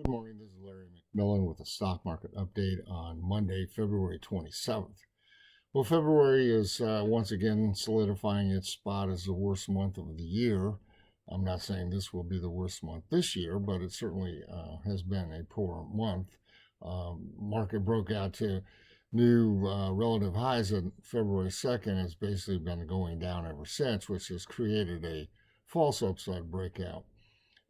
Good morning, this is Larry McMillan with a stock market update on Monday, February 27th. Well, February is once again solidifying its spot as the worst month of the year. I'm not saying this will be the worst month this year, but it certainly has been a poor month. Market broke out to new relative highs on February 2nd. Has basically been going down ever since, which has created a false upside breakout,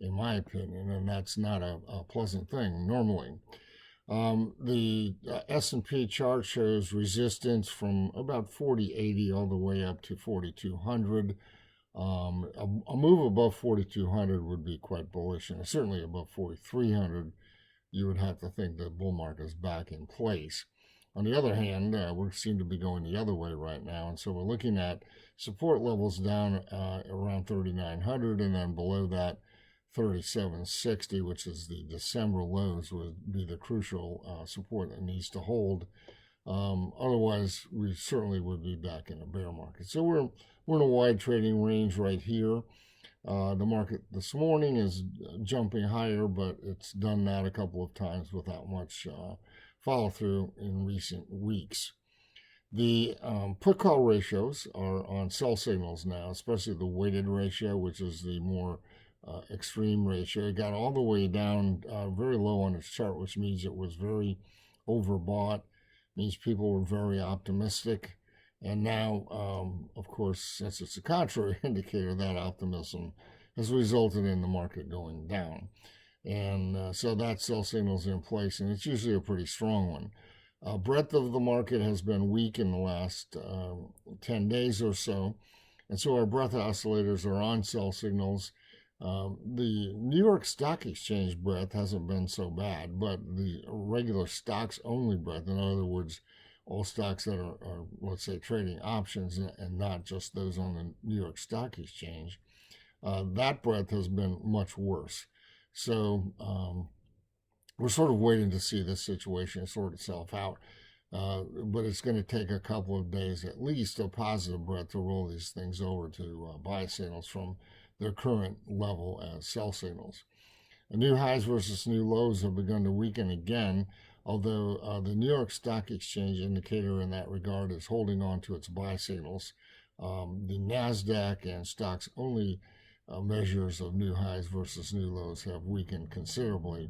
in my opinion, and that's not a pleasant thing normally. The S&P chart shows resistance from about 4080 all the way up to 4200. A move above 4200 would be quite bullish, and certainly above 4300 you would have to think the bull market is back in place. On the other hand, we seem to be going the other way right now, and so we're looking at support levels down around 3900, and then below that 3760, which is the December lows, would be the crucial support that needs to hold. Otherwise, we certainly would be back in a bear market. So we're in a wide trading range right here. The market this morning is jumping higher, but it's done that a couple of times without much follow through in recent weeks. The put call ratios are on sell signals now, especially the weighted ratio, which is the more extreme ratio. It got all the way down very low on its chart, which means it was very overbought, means people were very optimistic. And now, of course, since it's a contrary indicator, that optimism has resulted in the market going down. And so that sell signal is in place, and it's usually a pretty strong one. Breadth of the market has been weak in the last 10 days or so, and so our breadth oscillators are on sell signals. The New York Stock Exchange breadth hasn't been so bad, but the regular stocks only breadth, in other words, all stocks that are let's say, trading options and not just those on the New York Stock Exchange, that breadth has been much worse. So we're sort of waiting to see this situation sort itself out. But it's going to take a couple of days at least of positive breadth to roll these things over to buy signals from their current level as sell signals. New highs versus new lows have begun to weaken again, although the New York Stock Exchange indicator in that regard is holding on to its buy signals. The NASDAQ and stocks only measures of new highs versus new lows have weakened considerably.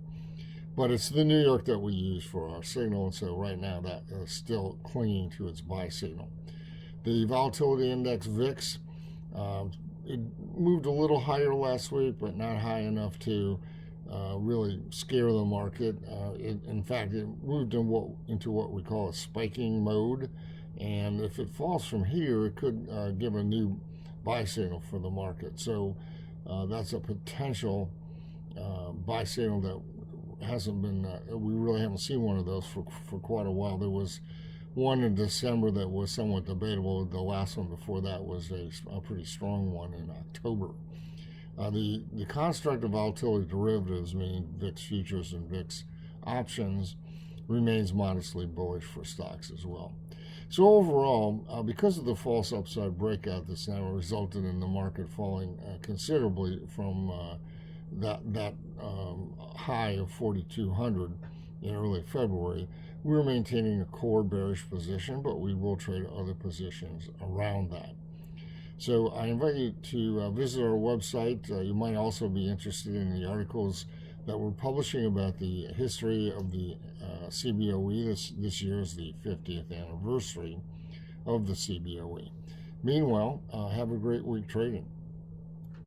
But it's the New York that we use for our signal, and so right now that is still clinging to its buy signal. The volatility index VIX, it moved a little higher last week, but not high enough to really scare the market. In fact, it moved into what we call a spiking mode, and if it falls from here, it could give a new buy signal for the market. So that's a potential buy signal that hasn't been, we really haven't seen one of those for quite a while. There was one in December that was somewhat debatable. The last one before that was a pretty strong one in October. The construct of volatility derivatives, meaning VIX futures and VIX options, remains modestly bullish for stocks as well. So overall, because of the false upside breakout that's now resulted in the market falling considerably from that high of 4,200 in early February, we're maintaining a core bearish position, but we will trade other positions around that. So I invite you to visit our website. You might also be interested in the articles that we're publishing about the history of the CBOE. This year is the 50th anniversary of the CBOE. Meanwhile, have a great week trading.